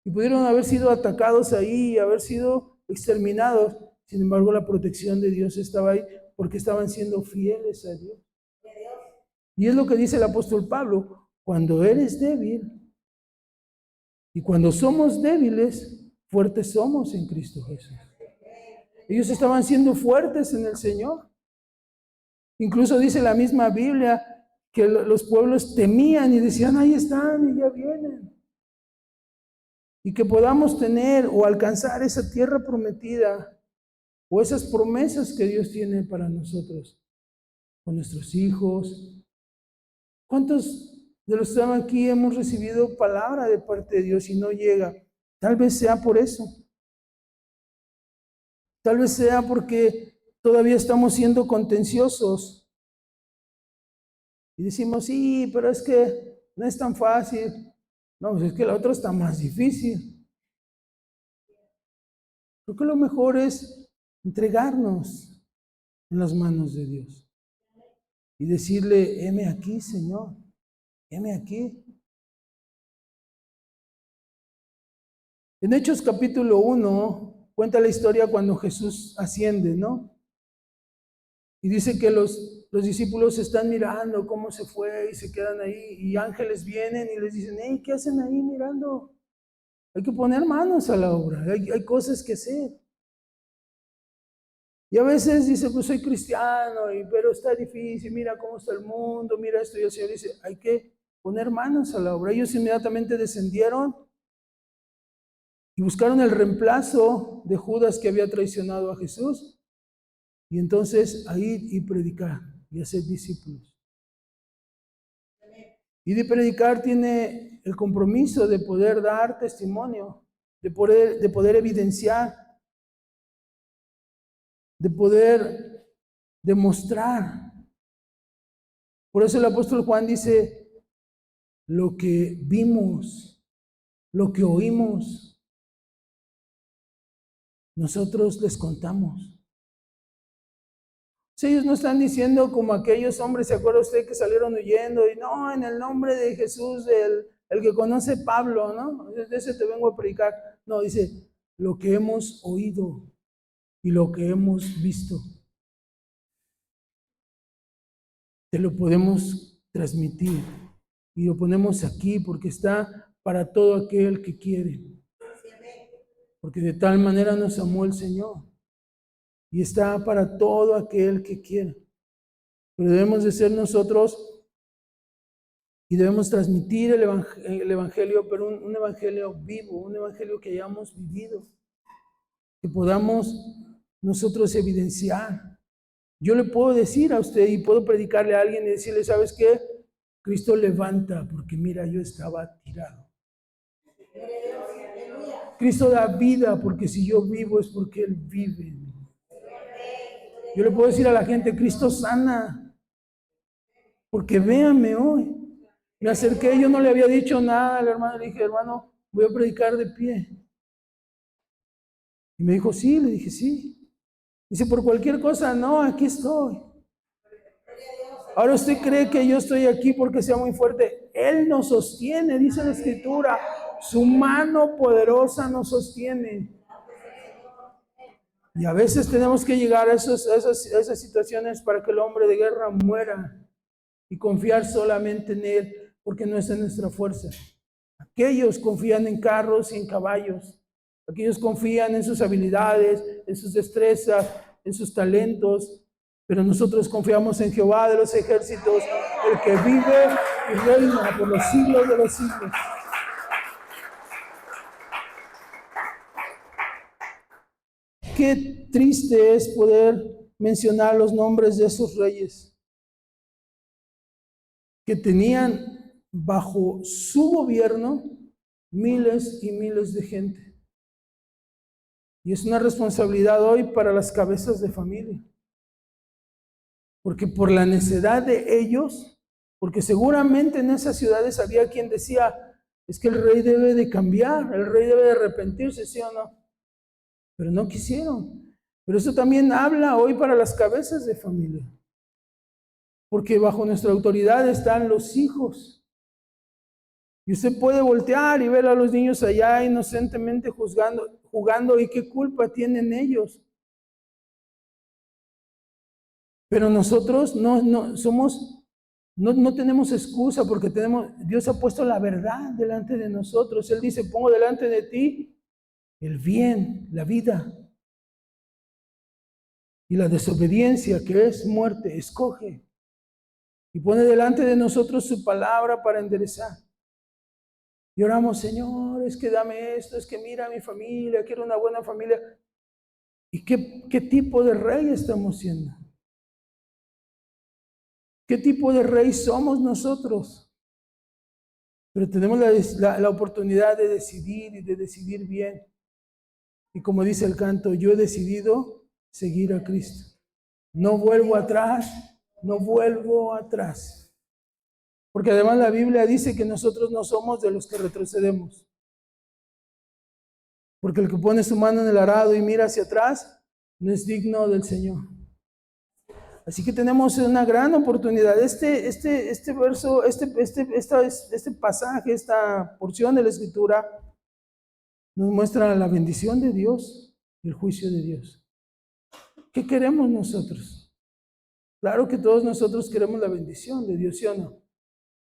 Y pudieron haber sido atacados ahí y haber sido exterminados. Sin embargo, la protección de Dios estaba ahí porque estaban siendo fieles a Dios. Y es lo que dice el apóstol Pablo, cuando eres débil y cuando somos débiles, fuertes somos en Cristo Jesús. Ellos estaban siendo fuertes en el Señor. Incluso dice la misma Biblia que los pueblos temían y decían, ahí están y ya vienen. Y que podamos tener o alcanzar esa tierra prometida o esas promesas que Dios tiene para nosotros, con nuestros hijos. ¿Cuántos de los que están aquí hemos recibido palabra de parte de Dios y no llega? Tal vez sea por eso. Tal vez sea porque todavía estamos siendo contenciosos. Y decimos, sí, pero es que no es tan fácil. No, pues es que el otro está más difícil. Creo que lo mejor es entregarnos en las manos de Dios y decirle, heme aquí, Señor, heme aquí. En Hechos capítulo 1 cuenta la historia cuando Jesús asciende, ¿no? Y dice que los discípulos están mirando cómo se fue y se quedan ahí y ángeles vienen y les dicen, hey, ¿qué hacen ahí mirando? Hay que poner manos a la obra, hay cosas que hacer. Y a veces dice, pues soy cristiano, pero está difícil, mira cómo está el mundo, mira esto. Y el Señor dice, hay que poner manos a la obra. Ellos inmediatamente descendieron y buscaron el reemplazo de Judas que había traicionado a Jesús. Y entonces a ir y predicar y hacer discípulos. Y de predicar tiene el compromiso de poder dar testimonio, de poder evidenciar, de poder demostrar. Por eso el apóstol Juan dice, lo que vimos, lo que oímos, nosotros les contamos. Si ellos no están diciendo como aquellos hombres, ¿se acuerda usted que salieron huyendo? Y no, en el nombre de Jesús, el que conoce Pablo, ¿no? De ese te vengo a predicar. No, dice, lo que hemos oído y lo que hemos visto, te lo podemos transmitir. Y lo ponemos aquí porque está para todo aquel que quiere. Porque de tal manera nos amó el Señor. Y está para todo aquel que quiere. Pero debemos de ser nosotros y debemos transmitir el evangelio, pero un evangelio vivo, un evangelio que hayamos vivido, que podamos nosotros evidenciar. Yo le puedo decir a usted y puedo predicarle a alguien y decirle, ¿sabes qué? Cristo levanta porque mira, yo estaba tirado. Cristo da vida porque si yo vivo es porque Él vive. Yo le puedo decir a la gente, Cristo sana, porque véanme hoy. Me acerqué, yo no le había dicho nada al hermano, le dije, hermano, voy a predicar de pie. Y me dijo, sí, le dije, sí. Dice, por cualquier cosa, no, aquí estoy. Ahora usted cree que yo estoy aquí porque sea muy fuerte. Él nos sostiene, dice la Escritura. Su mano poderosa nos sostiene. Y a veces tenemos que llegar a esas situaciones para que el hombre de guerra muera y confiar solamente en Él, porque no es en nuestra fuerza. Aquellos confían en carros y en caballos. Aquellos confían en sus habilidades, en sus destrezas, en sus talentos. Pero nosotros confiamos en Jehová de los ejércitos, el que vive y reina por los siglos de los siglos. Qué triste es poder mencionar los nombres de esos reyes que tenían bajo su gobierno miles y miles de gente. Y es una responsabilidad hoy para las cabezas de familia. Porque por la necedad de ellos, porque seguramente en esas ciudades había quien decía, es que el rey debe de cambiar, el rey debe de arrepentirse, ¿sí o no? Pero no quisieron. Pero eso también habla hoy para las cabezas de familia. Porque bajo nuestra autoridad están los hijos. Y usted puede voltear y ver a los niños allá inocentemente jugando, y qué culpa tienen ellos. Pero nosotros no tenemos excusa porque Dios ha puesto la verdad delante de nosotros. Él dice, pongo delante de ti el bien, la vida. Y la desobediencia, que es muerte, escoge. Y pone delante de nosotros su palabra para enderezar. Y oramos, Señor, es que dame esto, es que mira a mi familia, quiero una buena familia. ¿Y qué tipo de rey estamos siendo? ¿Qué tipo de rey somos nosotros? Pero tenemos la oportunidad de decidir y de decidir bien. Y como dice el canto, yo he decidido seguir a Cristo. No vuelvo atrás, no vuelvo atrás. Porque además la Biblia dice que nosotros no somos de los que retrocedemos. Porque el que pone su mano en el arado y mira hacia atrás, no es digno del Señor. Así que tenemos una gran oportunidad. Este verso, este pasaje, esta porción de la Escritura, nos muestra la bendición de Dios y el juicio de Dios. ¿Qué queremos nosotros? Claro que todos nosotros queremos la bendición de Dios, ¿sí o no?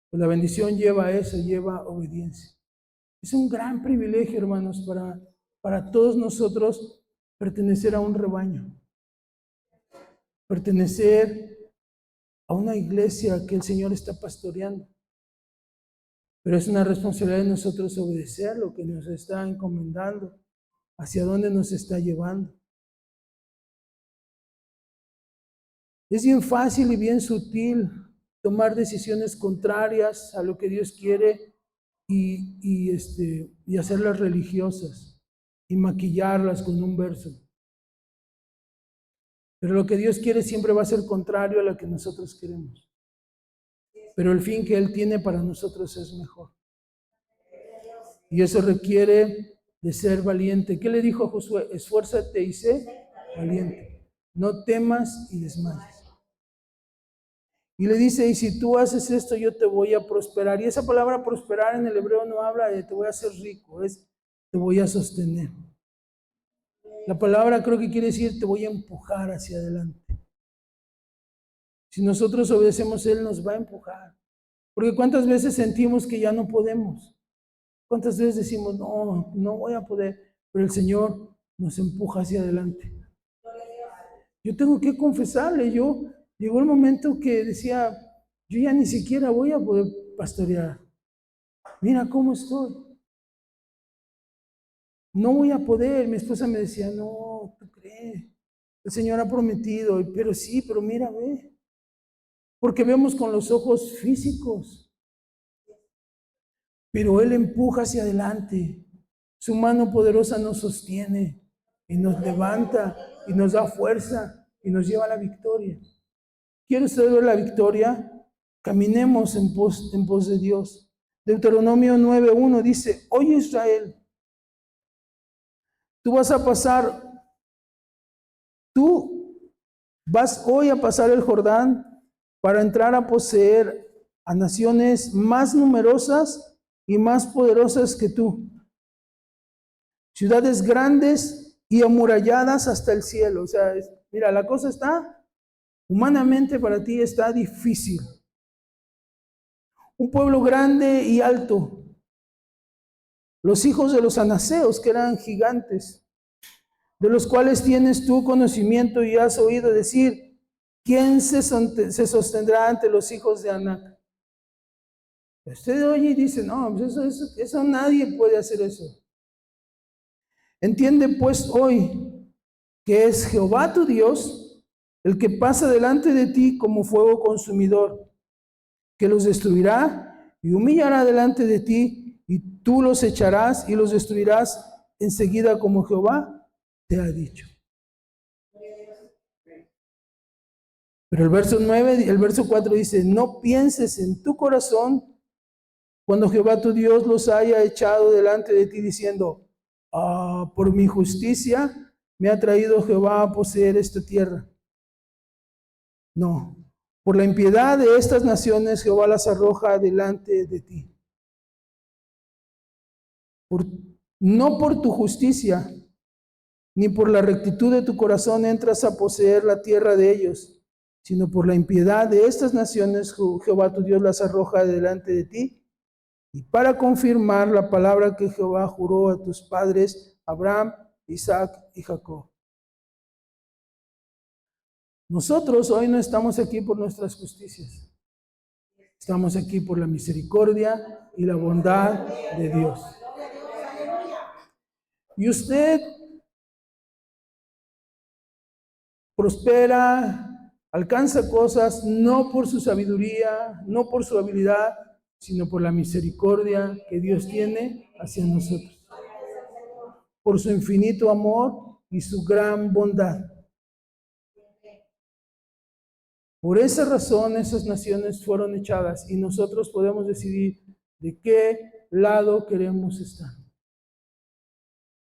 Pues la bendición lleva a eso, lleva obediencia. Es un gran privilegio, hermanos, para todos nosotros pertenecer a un rebaño. Pertenecer a una iglesia que el Señor está pastoreando. Pero es una responsabilidad de nosotros obedecer lo que nos está encomendando, hacia dónde nos está llevando. Es bien fácil y bien sutil tomar decisiones contrarias a lo que Dios quiere y hacerlas religiosas y maquillarlas con un verso. Pero lo que Dios quiere siempre va a ser contrario a lo que nosotros queremos. Pero el fin que Él tiene para nosotros es mejor. Y eso requiere de ser valiente. ¿Qué le dijo a Josué? Esfuérzate y sé valiente. No temas y desmayes. Y le dice, y si tú haces esto, yo te voy a prosperar. Y esa palabra prosperar en el hebreo no habla de te voy a hacer rico, es te voy a sostener. La palabra creo que quiere decir te voy a empujar hacia adelante. Si nosotros obedecemos, Él nos va a empujar. Porque ¿cuántas veces sentimos que ya no podemos? ¿Cuántas veces decimos, no voy a poder? Pero el Señor nos empuja hacia adelante. Yo tengo que confesarle, llegó el momento que decía, yo ya ni siquiera voy a poder pastorear. Mira cómo estoy. No voy a poder. Mi esposa me decía, no, ¿tú crees? El Señor ha prometido, pero sí, pero mira, ve. Porque vemos con los ojos físicos. Pero Él empuja hacia adelante. Su mano poderosa nos sostiene y nos levanta y nos da fuerza y nos lleva a la victoria. ¿Quiere usted ver la victoria? Caminemos en pos de Dios. Deuteronomio 9:1 dice, oye Israel, tú vas hoy a pasar el Jordán para entrar a poseer a naciones más numerosas y más poderosas que tú. Ciudades grandes y amuralladas hasta el cielo. O sea, mira, la cosa está, humanamente para ti está difícil. Un pueblo grande y alto. Los hijos de los anaseos, que eran gigantes, de los cuales tienes tú conocimiento y has oído decir, ¿quién se sostendrá ante los hijos de Anac? Usted oye y dice, no, pues eso nadie puede hacer eso. Entiende pues hoy que es Jehová tu Dios el que pasa delante de ti como fuego consumidor, que los destruirá y humillará delante de ti, y tú los echarás y los destruirás enseguida como Jehová te ha dicho. Pero el verso 4 dice, no pienses en tu corazón cuando Jehová tu Dios los haya echado delante de ti diciendo, por mi justicia me ha traído Jehová a poseer esta tierra. No, por la impiedad de estas naciones Jehová las arroja delante de ti. No por tu justicia, ni por la rectitud de tu corazón entras a poseer la tierra de ellos, sino por la impiedad de estas naciones Jehová tu Dios las arroja delante de ti, y para confirmar la palabra que Jehová juró a tus padres, Abraham, Isaac y Jacob. Nosotros hoy no estamos aquí por nuestras justicias. Estamos aquí por la misericordia y la bondad de Dios. Y usted prospera, alcanza cosas no por su sabiduría, no por su habilidad, sino por la misericordia que Dios tiene hacia nosotros, por su infinito amor y su gran bondad. Por esa razón esas naciones fueron echadas y nosotros podemos decidir de qué lado queremos estar.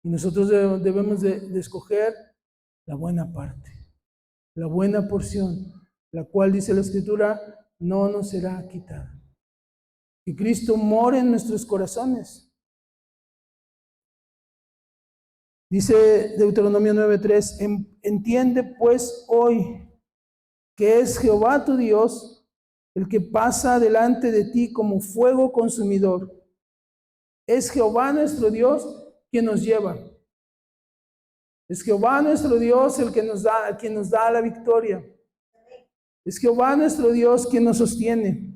Y nosotros debemos de escoger la buena parte, la buena porción, la cual, dice la Escritura, no nos será quitada. Que Cristo more en nuestros corazones. Dice Deuteronomio 9:3, entiende pues hoy que es Jehová tu Dios el que pasa delante de ti como fuego consumidor. Es Jehová nuestro Dios quien nos lleva. Es Jehová nuestro Dios el que quien nos da la victoria. Es Jehová nuestro Dios quien nos sostiene.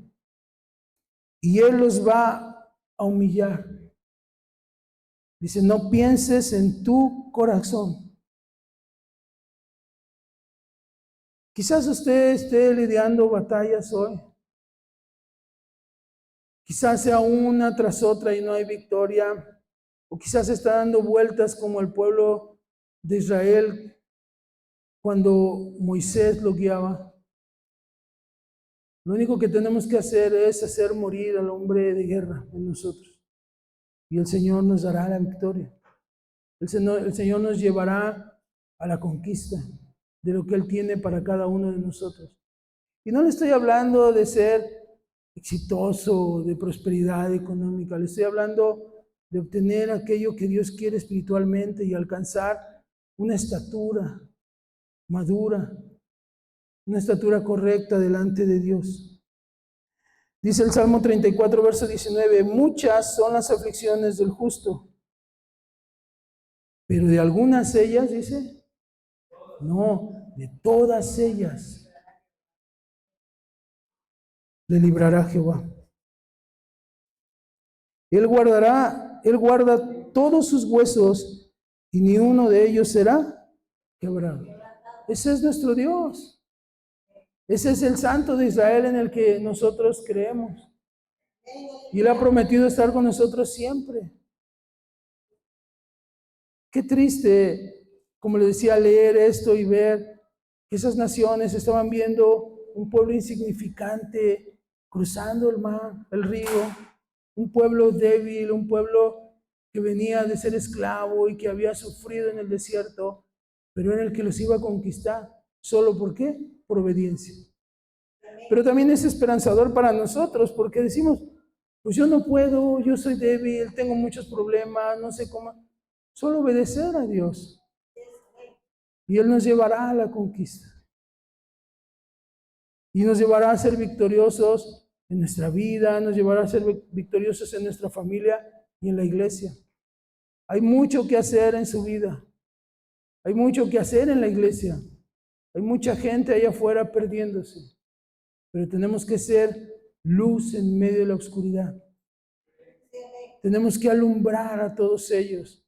Y Él los va a humillar. Dice, no pienses en tu corazón. Quizás usted esté lidiando batallas hoy. Quizás sea una tras otra y no hay victoria. O quizás está dando vueltas como el pueblo de Israel cuando Moisés lo guiaba. Lo único que tenemos que hacer es hacer morir al hombre de guerra en nosotros. Y el Señor nos dará la victoria. El Señor nos llevará a la conquista de lo que Él tiene para cada uno de nosotros. Y no le estoy hablando de ser exitoso, de prosperidad económica. Le estoy hablando de obtener aquello que Dios quiere espiritualmente y alcanzar una estatura madura, una estatura correcta delante de Dios. Dice el Salmo 34, verso 19, muchas son las aflicciones del justo, pero de algunas ellas, dice, no, de todas ellas le librará Jehová. Él guarda todos sus huesos y ni uno de ellos será quebrado. Ese es nuestro Dios. Ese es el Santo de Israel en el que nosotros creemos. Y Él ha prometido estar con nosotros siempre. Qué triste, como le decía, leer esto y ver que esas naciones estaban viendo un pueblo insignificante cruzando el mar, el río, un pueblo débil, un pueblo que venía de ser esclavo y que había sufrido en el desierto, pero en el que los iba a conquistar. ¿Solo por qué? Por obediencia. Pero también es esperanzador para nosotros porque decimos, pues yo no puedo, yo soy débil, tengo muchos problemas, no sé cómo. Solo obedecer a Dios. Y Él nos llevará a la conquista. Y nos llevará a ser victoriosos en nuestra vida, nos llevará a ser victoriosos en nuestra familia y en la iglesia. Hay mucho que hacer en su vida. Hay mucho que hacer en la iglesia. Hay mucha gente allá afuera perdiéndose. Pero tenemos que ser luz en medio de la oscuridad. Tenemos que alumbrar a todos ellos.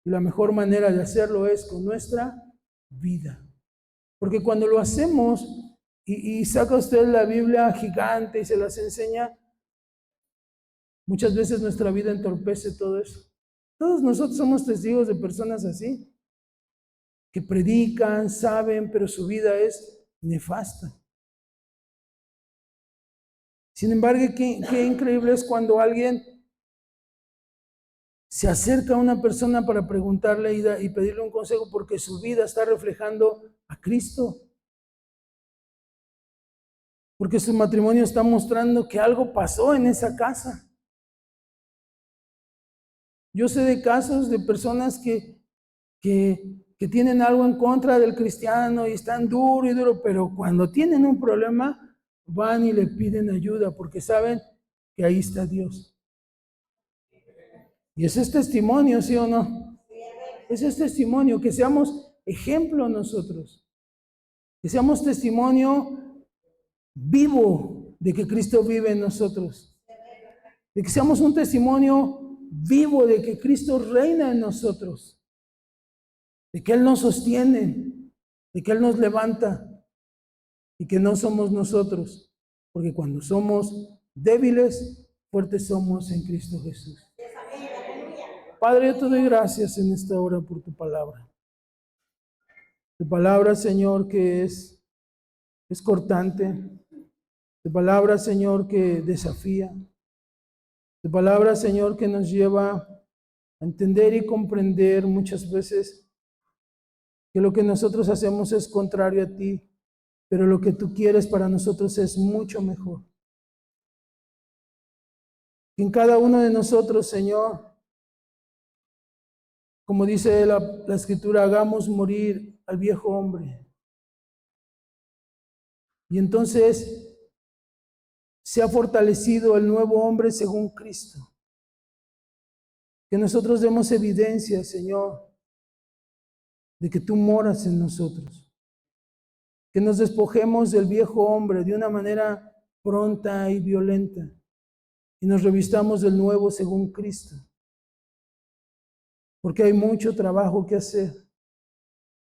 Y la mejor manera de hacerlo es con nuestra vida. Porque cuando lo hacemos y saca usted la Biblia gigante y se las enseña, muchas veces nuestra vida entorpece todo eso. Todos nosotros somos testigos de personas así, que predican, saben, pero su vida es nefasta. Sin embargo, qué increíble es cuando alguien se acerca a una persona para preguntarle y pedirle un consejo porque su vida está reflejando a Cristo. Porque su matrimonio está mostrando que algo pasó en esa casa. Yo sé de casos de personas que tienen algo en contra del cristiano y están duro y duro, pero cuando tienen un problema van y le piden ayuda porque saben que ahí está Dios. Y ese es testimonio, ¿sí o no? Ese es testimonio, que seamos ejemplo nosotros, que seamos testimonio vivo de que Cristo vive en nosotros, de que seamos un testimonio vivo de que Cristo reina en nosotros, de que Él nos sostiene, de que Él nos levanta y que no somos nosotros, porque cuando somos débiles fuertes somos en Cristo Jesús. Padre, yo te doy gracias en esta hora por tu palabra. Tu palabra, Señor, que es cortante. Tu palabra, Señor, que desafía. Tu palabra, Señor, que nos lleva a entender y comprender muchas veces que lo que nosotros hacemos es contrario a ti, pero lo que tú quieres para nosotros es mucho mejor. Que en cada uno de nosotros, Señor, como dice la Escritura, hagamos morir al viejo hombre. Y entonces se ha fortalecido el nuevo hombre según Cristo. Que nosotros demos evidencia, Señor, de que tú moras en nosotros. Que nos despojemos del viejo hombre de una manera pronta y violenta y nos revistamos del nuevo según Cristo. Porque hay mucho trabajo que hacer.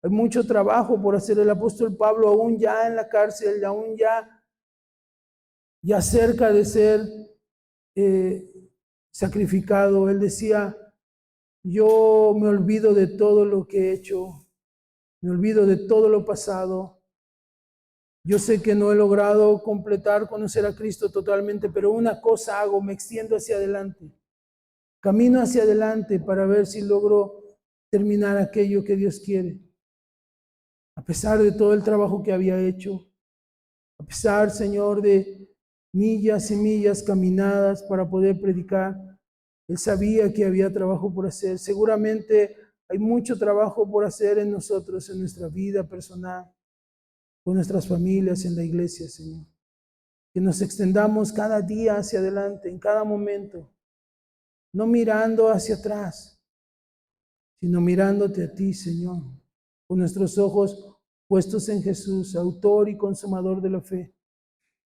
Hay mucho trabajo por hacer. El apóstol Pablo, aún ya en la cárcel, aún ya cerca de ser sacrificado, él decía: yo me olvido de todo lo que he hecho, me olvido de todo lo pasado. Yo sé que no he logrado conocer a Cristo totalmente, pero una cosa hago, me extiendo hacia adelante. Camino hacia adelante para ver si logro terminar aquello que Dios quiere. A pesar de todo el trabajo que había hecho, a pesar, Señor, de millas y millas caminadas para poder predicar, él sabía que había trabajo por hacer. Seguramente hay mucho trabajo por hacer en nosotros, en nuestra vida personal, con nuestras familias, en la iglesia, Señor. Que nos extendamos cada día hacia adelante, en cada momento, no mirando hacia atrás, sino mirándote a ti, Señor, con nuestros ojos puestos en Jesús, autor y consumador de la fe.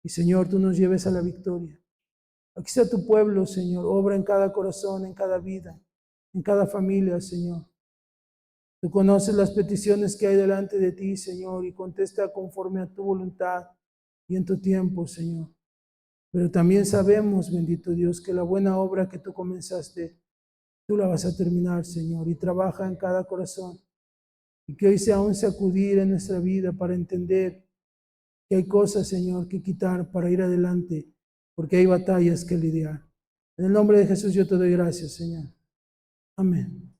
Y Señor, tú nos lleves a la victoria. Aquí está tu pueblo, Señor. Obra en cada corazón, en cada vida, en cada familia, Señor. Tú conoces las peticiones que hay delante de ti, Señor, y contesta conforme a tu voluntad y en tu tiempo, Señor. Pero también sabemos, bendito Dios, que la buena obra que tú comenzaste, tú la vas a terminar, Señor, y trabaja en cada corazón. Y que hoy sea un sacudir en nuestra vida para entender que hay cosas, Señor, que quitar para ir adelante, porque hay batallas que lidiar. En el nombre de Jesús yo te doy gracias, Señor. Amén.